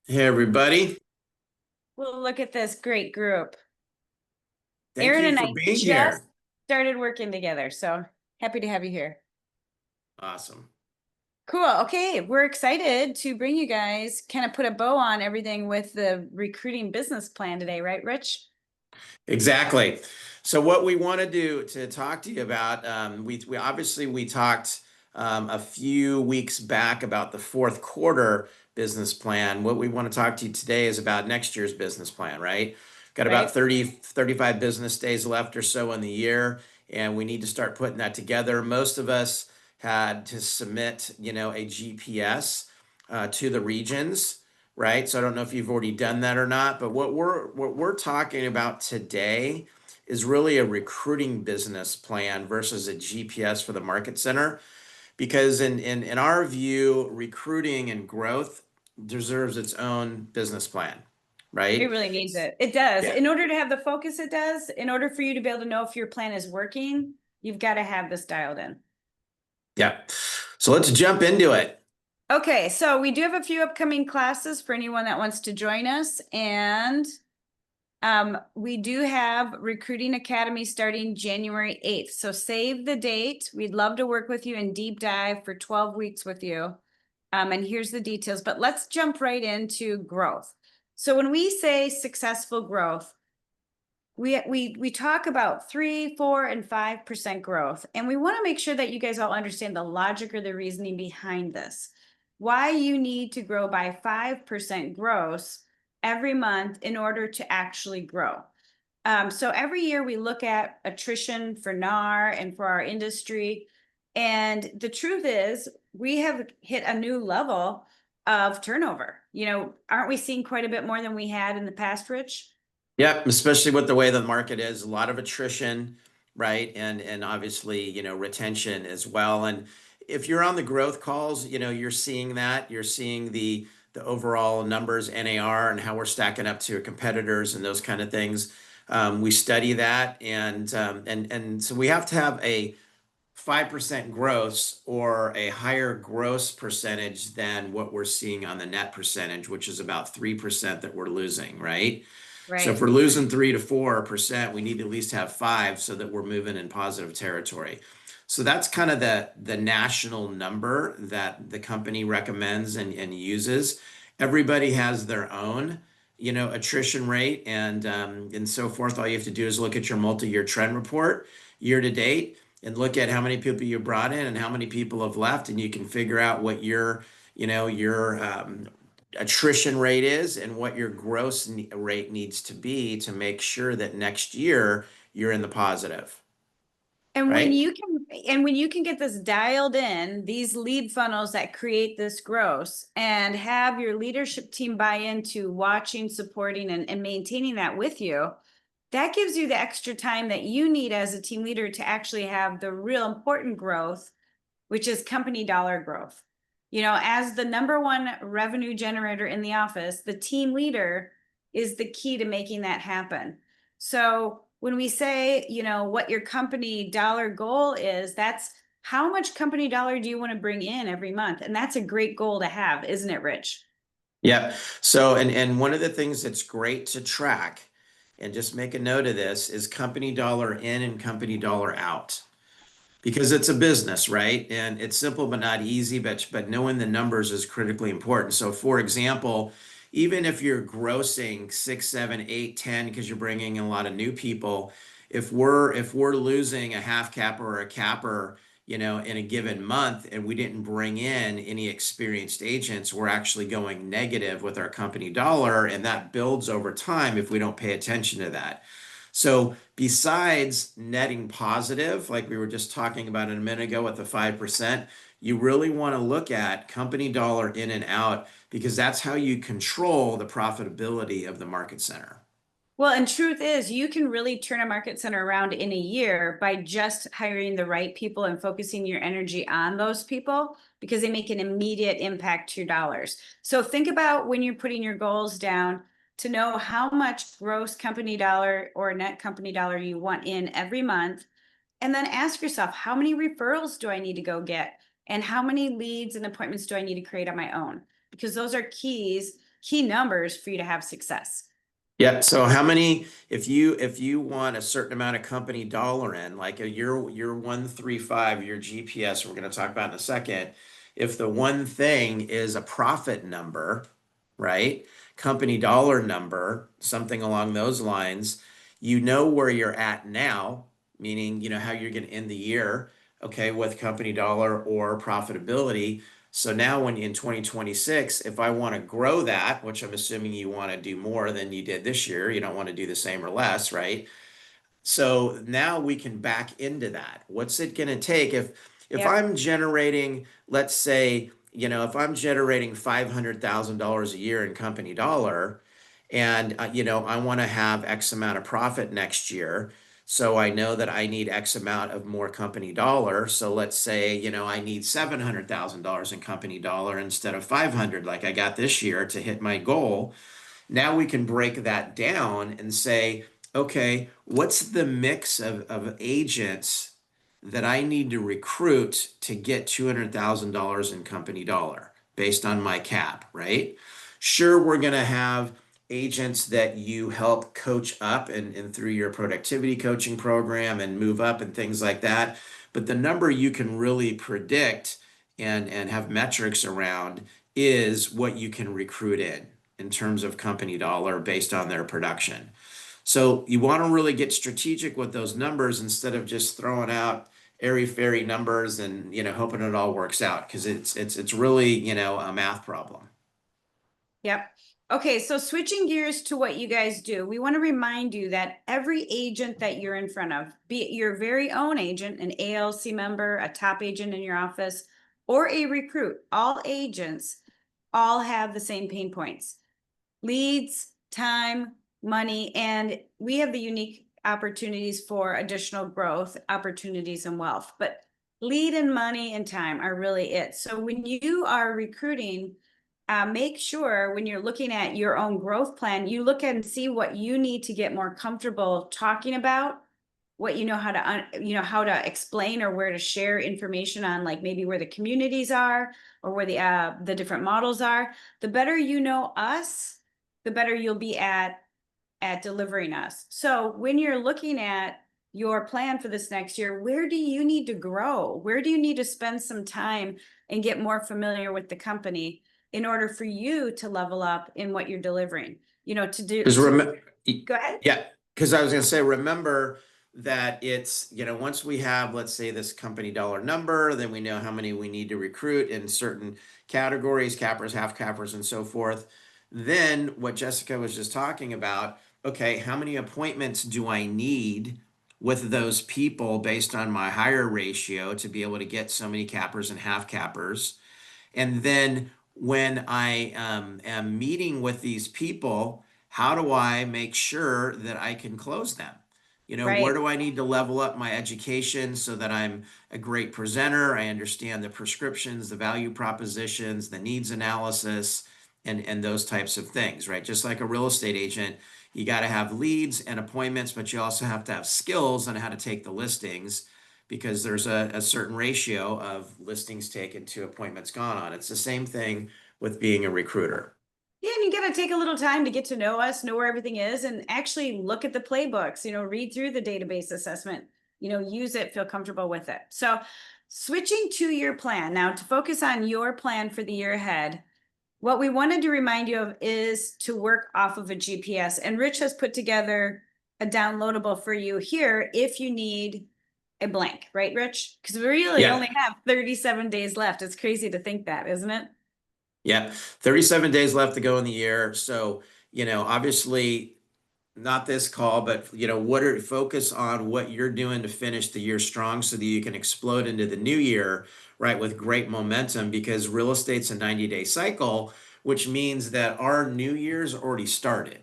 Hey, everybody. Well, look at this great group. Thank Aaron you and for I being just here. started working together, so happy to have you here. Awesome. Cool. Okay, we're excited to bring you guys kind of put a bow on everything with the recruiting business plan today, right, Rich? Exactly. So what we want to do to talk to you about, we obviously we talked a few weeks back about the fourth quarter business plan. What we want to talk to you today is about next year's business plan, right? Got about Right? 35 business days left or so in the year, and we need to start putting that together. Most of us had to submit, a GPS to the regions, right? So I don't know if you've already done that or not, but what we're talking about today is really a recruiting business plan versus a GPS for the market center. Because in our view, recruiting and growth deserves its own business plan, It right? really needs it. It does. Yeah. In order to have the focus it does, in order for you to be able to know if your plan is working, you've got to have this dialed in. Yeah. So let's jump into it. Okay, so we do have a few upcoming classes for anyone that wants to join us, and we do have Recruiting Academy starting January 8th. So save the date. We'd love to work with you and deep dive for 12 weeks with you. And here's the details, but let's jump right into growth. So when we say successful growth, we talk about 3, 4, and 5% growth. And we want to make sure that you guys all understand the logic or the reasoning behind this. Why you need to grow by 5% gross every month in order to actually grow. So every year we look at attrition for NAR and for our industry. And the truth is, we have hit a new level of turnover. Aren't we seeing quite a bit more than we had in the past, Rich? Yep, especially with the way the market is, a lot of attrition, right? And obviously, retention as well. And if you're on the growth calls, you're seeing that. You're seeing the overall numbers, NAR, and how we're stacking up to competitors and those kind of things. We study that, and so we have to have a 5% gross or a higher gross percentage than what we're seeing on the net percentage, which is about 3% that we're losing, right? So if Right. we're losing 3 to 4%, we need to at least have five so that we're moving in positive territory. So that's kind of the national number that the company recommends and uses. Everybody has their own, attrition rate and so forth. All you have to do is look at your multi-year trend report year to date and look at how many people you brought in and how many people have left, and you can figure out what your attrition rate is and what your gross rate needs to be to make sure that next year you're in the positive, And when right? you can and when you can get this dialed in, these lead funnels that create this gross and have your leadership team buy into watching, supporting, and maintaining that with you, that gives you the extra time that you need as a team leader to actually have the real important growth, which is company dollar growth. As the number one revenue generator in the office, the team leader is the key to making that happen. So when we say, what your company dollar goal is, that's how much company dollar do you want to bring in every month? And that's a great goal to have, isn't it, Rich? Yeah. So, and one of the things that's great to track, and just make a note of this, is company dollar in and company dollar out. Because it's a business, right? And it's simple but not easy, but knowing the numbers is critically important. So, for example, even if you're grossing 6, 7, 8, 10, because you're bringing in a lot of new people, if we're losing a half capper or a capper, in a given month, and we didn't bring in any experienced agents, we're actually going negative with our company dollar, and that builds over time if we don't pay attention to that. So besides netting positive, like we were just talking about a minute ago with the 5%, you really want to look at company dollar in and out because that's how you control the profitability of the market center. Well, and truth is, you can really turn a market center around in a year by just hiring the right people and focusing your energy on those people because they make an immediate impact to your dollars. So think about when you're putting your goals down to know how much gross company dollar or net company dollar you want in every month. And then ask yourself, how many referrals do I need to go get? And how many leads and appointments do I need to create on my own? Because those are keys key numbers for you to have success. Yeah. So how many, if you want a certain amount of company dollar in, like a your 135, your GPS, we're going to talk about in a second. If the one thing is a profit number, right? Company dollar number, something along those lines, you know where you're at now, meaning you know how you're going to end the year, okay, with company dollar or profitability. So now when in 2026, if I want to grow that, which I'm assuming you want to do more than you did this year, you don't want to do the same or less, right? So now we can back into that. What's it going to take if Yep. I'm generating, let's say, you know, if I'm generating $500,000 a year in company dollar, and you know, I want to have X amount of profit next year. So I know that I need X amount of more company dollar. So let's say, you know, I need $700,000 in company dollar instead of 500 like I got this year to hit my goal. Now we can break that down and say, okay, what's the mix of agents that I need to recruit to get $200,000 in company dollar based on my cap, right? Sure, we're going to have agents that you help coach up and through your productivity coaching program and move up and things like that. But the number you can really predict and have metrics around is what you can recruit in terms of company dollar based on their production. So you want to really get strategic with those numbers instead of just throwing out airy fairy numbers and you know hoping it all works out because it's really you know a math problem. Yep. Okay, so switching gears to what you guys do, we want to remind you that every agent that you're in front of, be it your very own agent, an ALC member, a top agent in your office, or a recruit, all agents all have the same pain points: leads, time, money, and we have the unique opportunities for additional growth, opportunities, and wealth. But lead and money and time are really it. So when you are recruiting, make sure when you're looking at your own growth plan, you look and see what you need to get more comfortable talking about, what you know how to how to explain or where to share information on, like maybe where the communities are or where the different models are. The better you know us, the better you'll be at delivering us. So when you're looking at your plan for this next year, where do you need to grow? Where do you need to spend some time and get more familiar with the company in order for you to level up in what you're delivering? You know, to do Because to go ahead. yeah, because I was going to say, remember that it's, you know, once we have, let's say, this company dollar number, then we know how many we need to recruit in certain categories, cappers, half cappers, and so forth. Then what Jessica was just talking about, okay, how many appointments do I need with those people based on my hire ratio to be able to get so many cappers and half cappers? And then when I am meeting with these people, how do I make sure that I can close them? You know, where Right. do I need to level up my education so that I'm a great presenter? I understand the prescriptions, the value propositions, the needs analysis, and those types of things, right? Just like a real estate agent, you got to have leads and appointments, but you also have to have skills on how to take the listings because there's a certain ratio of listings taken to appointments gone on. It's the same thing with being a recruiter. Yeah, and you got to take a little time to get to know us, know where everything is, and actually look at the playbooks, you know, read through the database assessment, you know, use it, feel comfortable with it. So, switching to your plan now to focus on your plan for the year ahead, what we wanted to remind you of is to work off of a GPS. And Rich has put together a downloadable for you here if you need a blank, right, Rich? Because we really Yeah. only have 37 days left. It's crazy to think that, isn't it? Yeah. 37 days left to go in the year. So, you know, obviously not this call, but you know, focus on what you're doing to finish the year strong so that you can explode into the new year, right, with great momentum because real estate's a 90-day cycle, which means that our new year's already started.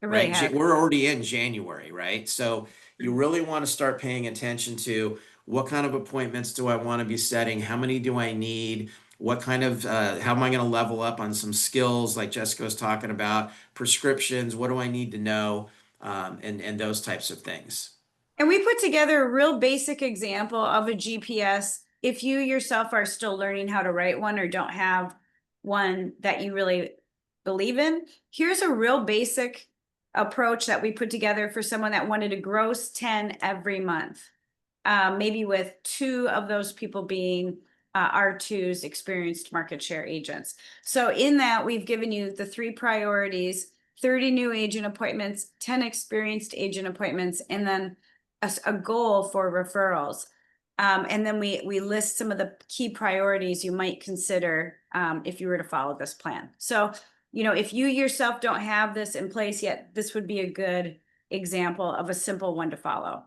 It really Right? has. We're already in January, right? So you really want to start paying attention to what kind of appointments do I want to be setting? How many do I need? What kind of, how am I going to level up on some skills like Jessica was talking about, prescriptions? What do I need to know? And those types of things. And we put together a real basic example of a GPS. If you yourself are still learning how to write one or don't have one that you really believe in. Here's a real basic approach that we put together for someone that wanted to gross 10 every month. Maybe with 2 of those people being R2's experienced market share agents. So in that, we've given you the 3 priorities, 30 new agent appointments, 10 experienced agent appointments, and then a goal for referrals. And then we list some of the key priorities you might consider if you were to follow this plan. So, you know, if you yourself don't have this in place yet, this would be a good example of a simple one to follow.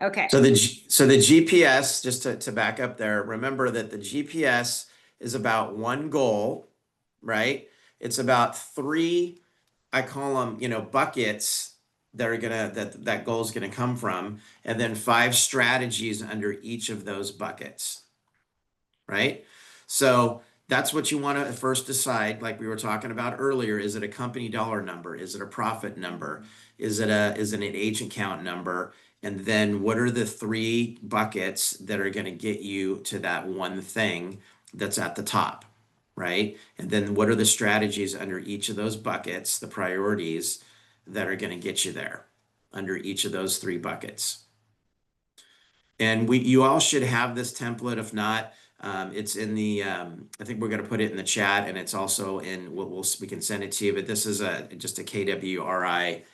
Okay. So the GPS, just to back up there, remember that the GPS is about one goal, right? It's about 3, I call them, you know, buckets that are gonna that goal is gonna come from, and then 5 strategies under each of those buckets, right? So that's what you want to first decide, like we were talking about earlier. Is it a company dollar number? Is it a profit number? Is it an agent count number? And then what are the 3 buckets that are going to get you to that one thing that's at the top, right? And then what are the strategies under each of those buckets, the priorities that are going to get you there under each of those 3 buckets? And you all should have this template. If not, it's in the, I think we're going to put it in the chat, and it's also in we can send it to you, but this is just a KWRI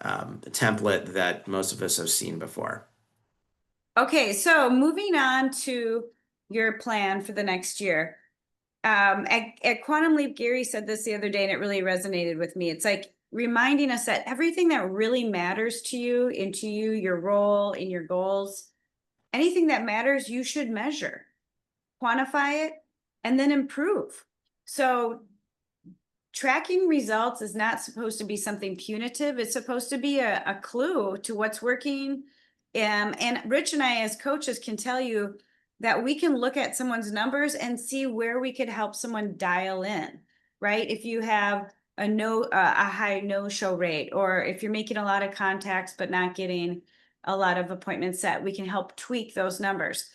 template that most of us have seen before. Okay, so moving on to your plan for the next year. At Quantum Leap, Gary said this the other day, and it really resonated with me. It's like reminding us that everything that really matters to you, your role, in your goals, anything that matters, you should measure, quantify it, and then improve. So tracking results is not supposed to be something punitive. It's supposed to be a clue to what's working. And Rich and I, as coaches, can tell you that we can look at someone's numbers and see where we could help someone dial in, right? If you have a high no-show rate, or if you're making a lot of contacts but not getting a lot of appointments set, we can help tweak those numbers.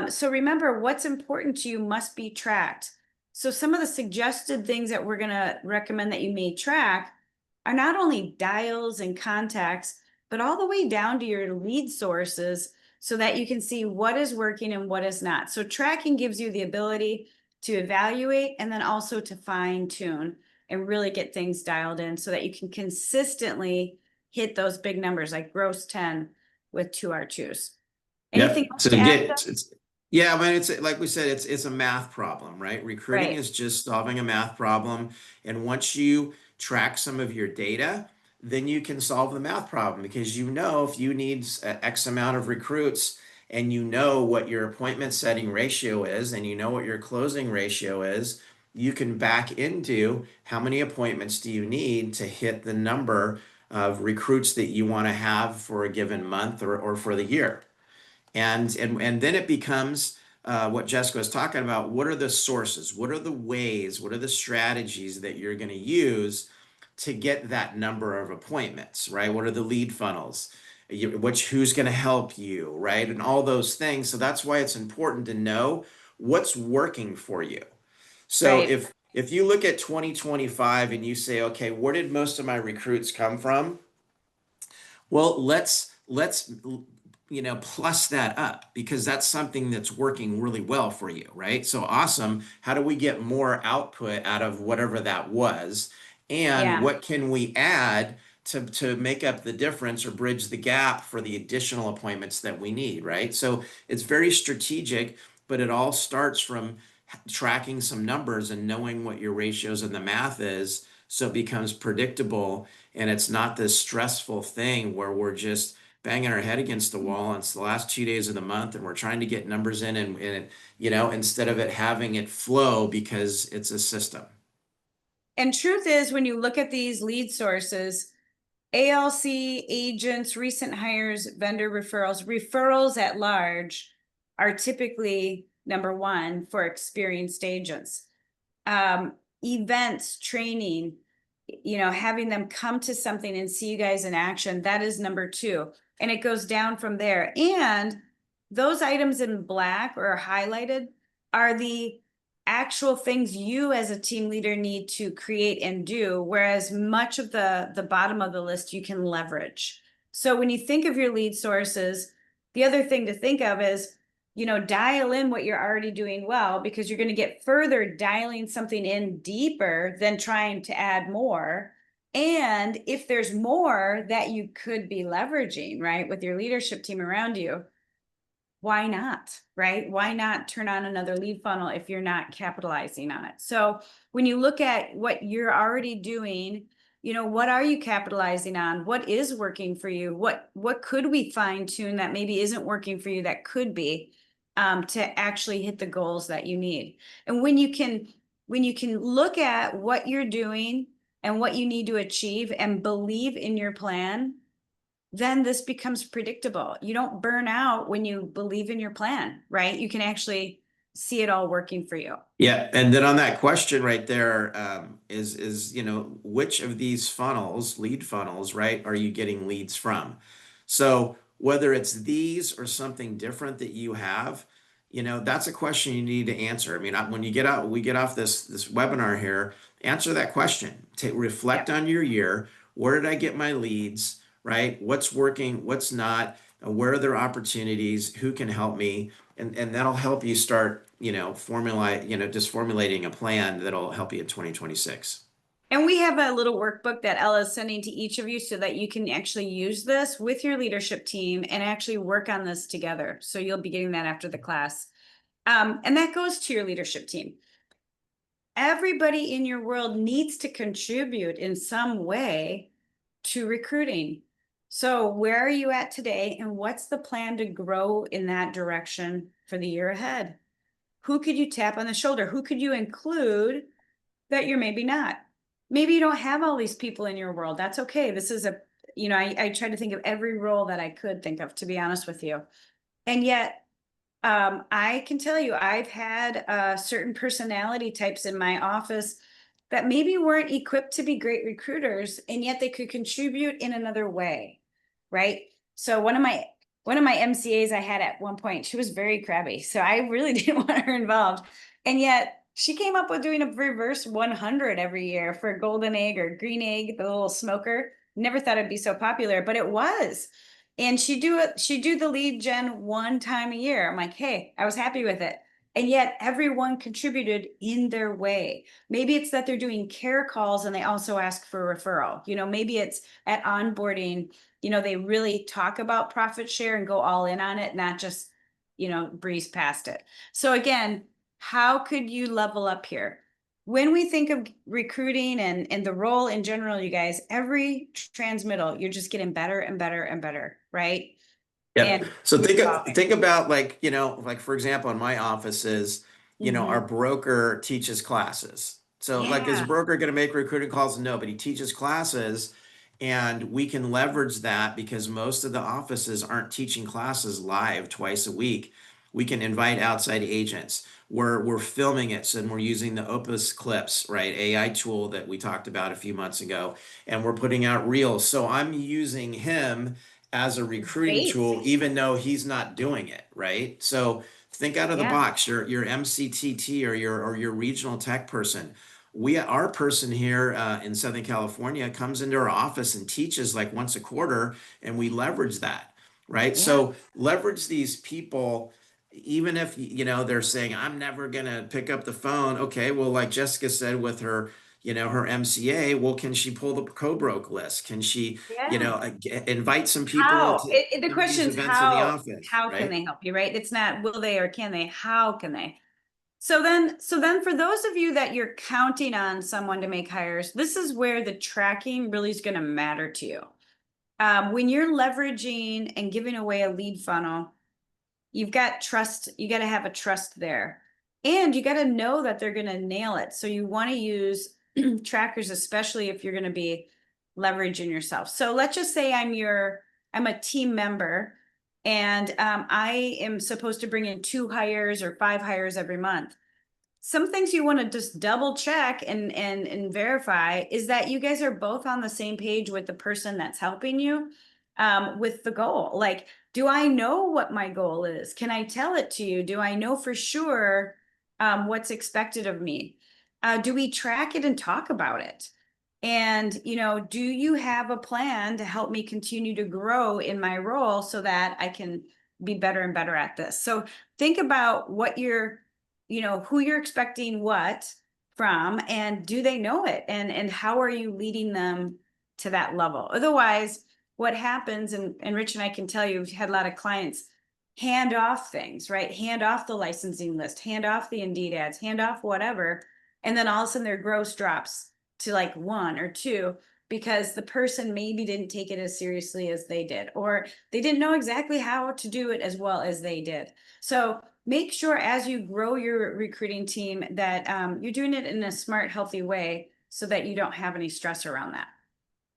So remember, what's important to you must be tracked. So some of the suggested things that we're going to recommend that you may track are not only dials and contacts, but all the way down to your lead sources, so that you can see what is working and what is not. So tracking gives you the ability to evaluate and then also to fine tune and really get things dialed in so that you can consistently hit those big numbers like gross 10 with 2 R2s. Anything else So to add? yeah, I mean, it's like we said, it's a math problem, right? Recruiting Right. is just solving a math problem. And once you track some of your data, then you can solve the math problem, because you know if you need X amount of recruits, and you know what your appointment setting ratio is, and you know what your closing ratio is, you can back into how many appointments do you need to hit the number of recruits that you want to have for a given month or for the year. And then it becomes what Jessica was talking about. What are the sources? What are the ways? What are the strategies that you're going to use to get that number of appointments, right? What are the lead funnels? Who's going to help you, right? And all those things. So that's why it's important to know what's working for you. So Right. if you look at 2025 and you say, okay, where did most of my recruits come from? Well, let's plus that up, because that's something that's working really well for you, right? So awesome. How do we get more output out of whatever that was? And Yeah. what can we add to make up the difference or bridge the gap for the additional appointments that we need, right? So it's very strategic, but it all starts from tracking some numbers and knowing what your ratios and the math is, so it becomes predictable, and it's not this stressful thing where we're just banging our head against the wall and it's the last 2 days of the month and we're trying to get numbers in, and instead of it having it flow, because it's a system. And truth is, when you look at these lead sources, ALC, agents, recent hires, vendor referrals at large are typically number 1 for experienced agents. Events, training, having them come to something and see you guys in action, that is number 2. And it goes down from there. And those items in black or highlighted are the actual things you as a team leader need to create and do, whereas much of the bottom of the list you can leverage. So when you think of your lead sources, the other thing to think of is, you know, dial in what you're already doing well, because you're going to get further dialing something in deeper than trying to add more. And if there's more that you could be leveraging, right, with your leadership team around you, why not, right? Why not turn on another lead funnel if you're not capitalizing on it? So when you look at what you're already doing, you know, what are you capitalizing on? What is working for you? What could we fine tune that maybe isn't working for you that could be, to actually hit the goals that you need? And when you can look at what you're doing and what you need to achieve and believe in your plan, then this becomes predictable. You don't burn out when you believe in your plan, right? You can actually see it all working for you. Yeah, and then on that question right there, is which of these funnels, lead funnels, right, are you getting leads from? So whether it's these or something different that you have, that's a question you need to answer. I mean, when we get off this webinar here, answer that question. Reflect Yep. on your year. Where did I get my leads? Right? What's working? What's not? Where are there opportunities? Who can help me? And that'll help you start, just formulating a plan that'll help you in 2026. And we have a little workbook that Ella is sending to each of you so that you can actually use this with your leadership team and actually work on this together. So you'll be getting that after the class. And that goes to your leadership team. Everybody in your world needs to contribute in some way to recruiting. So where are you at today, and what's the plan to grow in that direction for the year ahead? Who could you tap on the shoulder? Who could you include that you're maybe not? Maybe you don't have all these people in your world. That's okay. This is I try to think of every role that I could think of, to be honest with you. And yet, I can tell you, I've had certain personality types in my office that maybe weren't equipped to be great recruiters, and yet they could contribute in another way, right? So one of my MCAs I had at one point, she was very crabby, so I really didn't want her involved, and yet she came up with doing a reverse 100 every year for golden egg or green egg, the little smoker. Never thought it'd be so popular, but it was. And she'd do the lead gen one time a year. I'm like, hey, I was happy with it. And yet everyone contributed in their way. Maybe it's that they're doing care calls and they also ask for a referral. Maybe it's at onboarding, they really talk about profit share and go all in on it, not just, breeze past it. So again, how could you level up here? When we think of recruiting and the role in general, you guys, every transmittal, you're just getting better and better and better, right? Yep. And So you're evolving. think about, like for example, in my offices, our Mhm. broker teaches classes. So like, is a Yeah. broker going to make recruiting calls? No, but he teaches classes, and we can leverage that because most of the offices aren't teaching classes live twice a week. We can invite outside agents. We're filming it, and we're using the Opus Clips, right? AI tool that we talked about a few months ago, and we're putting out reels. So I'm using him as a recruiting Great. tool, even though he's not doing it, right? So think out of the Yeah. box. Your MCTT or your regional tech person. Our person here in Southern California comes into our office and teaches like once a quarter, and we leverage that, right? Yeah. So leverage these people. Even if they're saying I'm never gonna pick up the phone, okay, well, like Jessica said with her MCA, well, can she pull the co-broke list? Can she Yeah. invite some people How? to The some of question these is events in the how office, how can right? they help you, right? It's not will they or can they? How can they? So then for those of you that you're counting on someone to make hires, this is where the tracking really is going to matter to you. When you're leveraging and giving away a lead funnel, you've got trust. You got to have a trust there. And you got to know that they're going to nail it. So you want to use trackers, especially if you're going to be leveraging yourself. So let's just say I'm a team member, and I am supposed to bring in 2 hires or 5 hires every month. Some things you want to just double check and verify is that you guys are both on the same page with the person that's helping you, with the goal. Like, do I know what my goal is? Can I tell it to you? Do I know for sure What's expected of me? Do we track it and talk about it? And, do you have a plan to help me continue to grow in my role so that I can be better and better at this? So think about what who you're expecting what from, and do they know it? And how are you leading them to that level? Otherwise, what happens, and Rich and I can tell you, we've had a lot of clients hand off things, right? Hand off the licensing list, hand off the Indeed ads, hand off whatever. And then all of a sudden their gross drops to like 1 or 2 because the person maybe didn't take it as seriously as they did, or they didn't know exactly how to do it as well as they did. So make sure as you grow your recruiting team that you're doing it in a smart, healthy way so that you don't have any stress around that.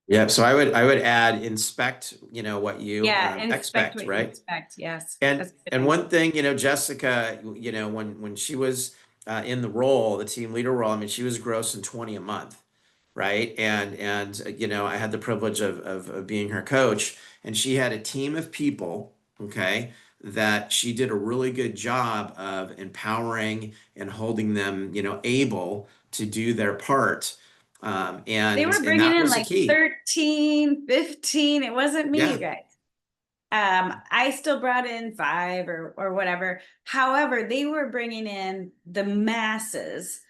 Yeah, so I would add inspect, what you Yeah, inspect expect, what you right? expect. Yes, And that's a good and one. one thing, Jessica, when she was in the role, the team leader role, I mean, she was grossing 20 a month, right? And I had the privilege of being her coach, and she had a team of people, okay, that she did a really good job of empowering and holding them, able to do their part. They And were and bringing that in was the like key. 13, 15. It wasn't me, you Yeah. guys. I still brought in 5 or whatever. However, they were bringing in the masses,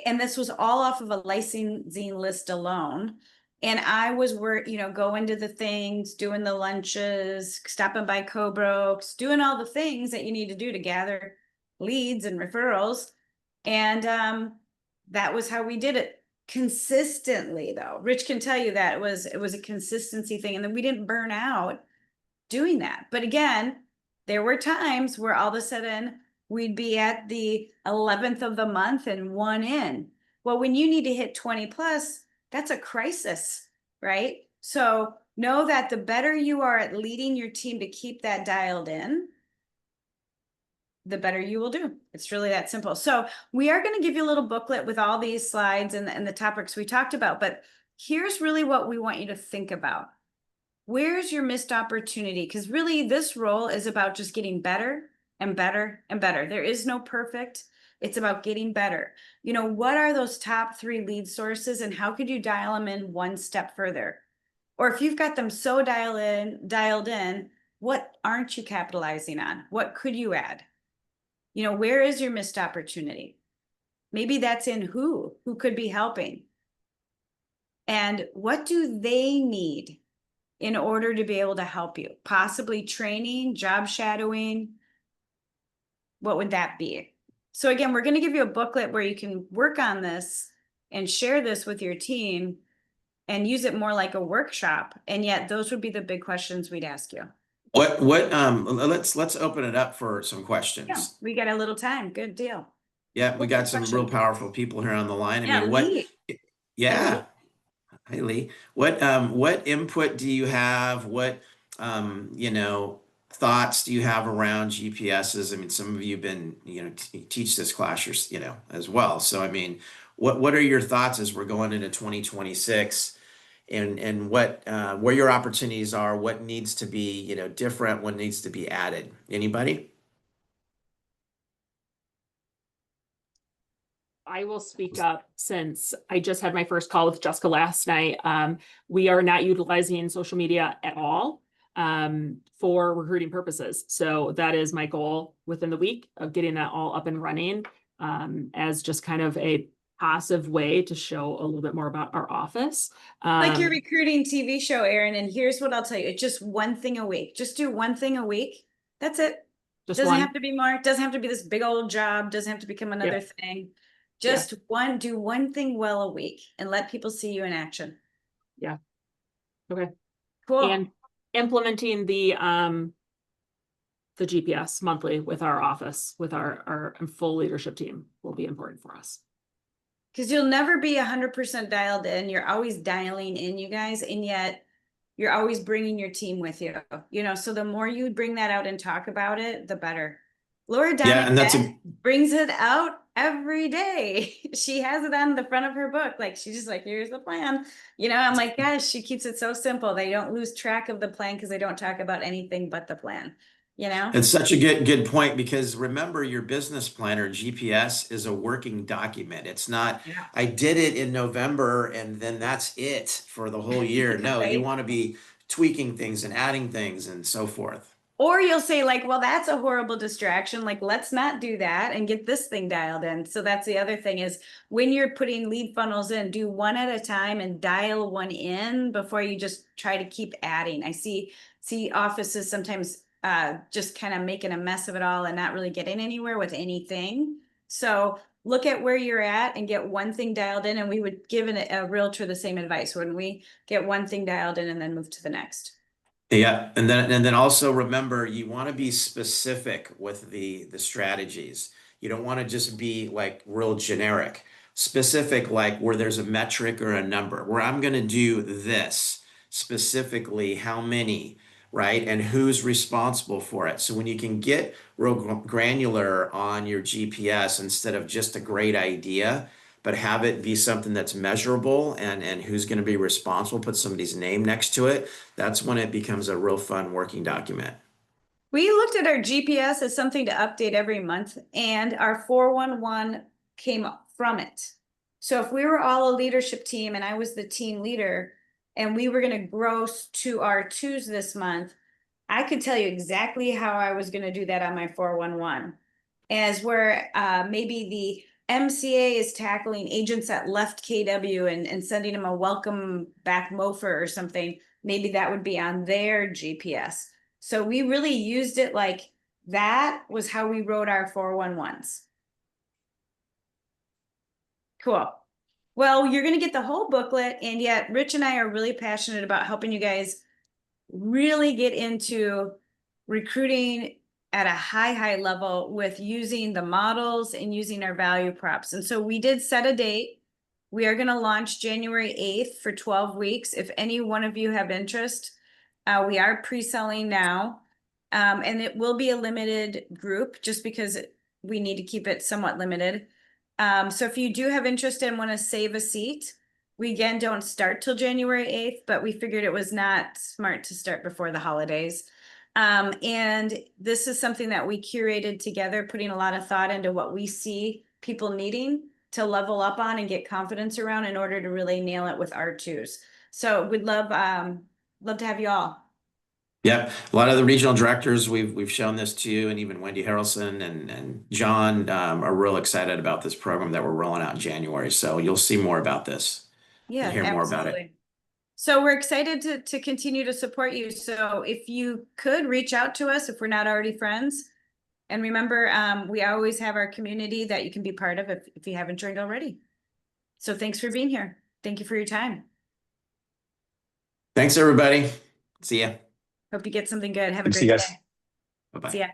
and this was all off of a licensing list alone. And I was going to the things, doing the lunches, stopping by co-brokes, doing all the things that you need to do to gather leads and referrals. And that was how we did it consistently, though. Rich can tell you that it was a consistency thing, and then we didn't burn out doing that. But again, there were times where all of a sudden we'd be at the 11th of the month and 1 in. Well, when you need to hit 20 plus, that's a crisis, right? So know that the better you are at leading your team to keep that dialed in, the better you will do. It's really that simple. So we are going to give you a little booklet with all these slides and the topics we talked about, but here's really what we want you to think about. Where's your missed opportunity? Because really this role is about just getting better and better and better. There is no perfect. It's about getting better. What are those top 3 lead sources, and how could you dial them in one step further? Or if you've got them so dialed in, what aren't you capitalizing on? What could you add? Where is your missed opportunity? Maybe that's in who could be helping. And what do they need in order to be able to help you? Possibly training, job shadowing. What would that be? So again, we're going to give you a booklet where you can work on this and share this with your team and use it more like a workshop. And yet those would be the big questions we'd ask you. Let's open it up for some Yeah, questions. we got a little time. Good deal. Yeah, we What's got the some real question? powerful people here on the line. I Yeah, mean, Lee. Hey, yeah. Lee. Hey Lee, what input do you have? What thoughts do you have around GPSs? I mean, some of you have been, teach this class, as well. So I mean, what are your thoughts as we're going into 2026, and what where your opportunities are, what needs to be, different, what needs to be added? Anybody? I will speak up since I just had my first call with Jessica last night. We are not utilizing social media at all for recruiting purposes. So that is my goal within the week of getting that all up and running as just kind of a passive way to show a little bit more about our office. Like your recruiting TV show, Erin. And here's what I'll tell you. It's just one thing a week. Just do one thing a week. That's it. Just Doesn't one. have to be more. Doesn't have to be this big old job. Doesn't have to become another thing. Just do one thing well a week and let people see you in action. Yeah. Okay. Cool. And implementing the GPS monthly with our office, with our full leadership team will be important for us. Because you'll never be 100% dialed in. You're always dialing in, you guys, and yet you're always bringing your team with you. So the more you bring that out and talk about it, the better. Laura Yeah, and that's Diamond brings it out every day. She has it on the front of her book. Like, she's just like, here's the plan. I'm like, gosh, she keeps it so simple. They don't lose track of the plan because they don't talk about anything but the plan. you know? It's such a good point because remember your business planner GPS is a working document. It's not, Yeah. I did it in November and then that's it for the whole year. No, you Right? want to be tweaking things and adding things and so forth. Or you'll say like, well, that's a horrible distraction. Like, let's not do that and get this thing dialed in. So that's the other thing is when you're putting lead funnels in, do one at a time and dial one in before you just try to keep adding. I see offices sometimes just kind of making a mess of it all and not really getting anywhere with anything. So look at where you're at and get one thing dialed in. And we would give a realtor the same advice when we get one thing dialed in and then move to the next. Yeah, and then also remember you want to be specific with the strategies. You don't want to just be like real generic. Specific like where there's a metric or a number where I'm going to do this specifically how many, right? And who's responsible for it. So when you can get real granular on your GPS instead of just a great idea, but have it be something that's measurable and who's going to be responsible, put somebody's name next to it. That's when it becomes a real fun working document. We looked at our GPS as something to update every month, and our 411 came from it. So if we were all a leadership team and I was the team leader and we were going to grow to our twos this month, I could tell you exactly how I was going to do that on my 411. As where maybe the MCA is tackling agents that left KW and sending them a welcome back mofer or something, maybe that would be on their GPS. So we really used it like that was how we wrote our 411s. Cool. Well, you're going to get the whole booklet, and yet Rich and I are really passionate about helping you guys really get into recruiting at a high level with using the models and using our value props. And so we did set a date. We are going to launch January 8th for 12 weeks. If any one of you have interest, we are pre-selling now. And it will be a limited group just because we need to keep it somewhat limited. So if you do have interest and want to save a seat, we again don't start till January 8th, but we figured it was not smart to start before the holidays. And this is something that we curated together, putting a lot of thought into what we see people needing to level up on and get confidence around in order to really nail it with R2s. So we'd love to have you all. Yep, a lot of the regional directors we've shown this to, and even Wendy Harrelson and John are real excited about this program that we're rolling out in January. So you'll see more about this. Yeah, Hear more about it. absolutely. So we're excited to continue to support you. So if you could reach out to us if we're not already friends. And remember, we always have our community that you can be part of if you haven't joined already. So thanks for being here. Thank you for your time. Thanks, everybody. See ya. Hope you get something good. Have a Good to see great you guys. day. Bye-bye. See ya.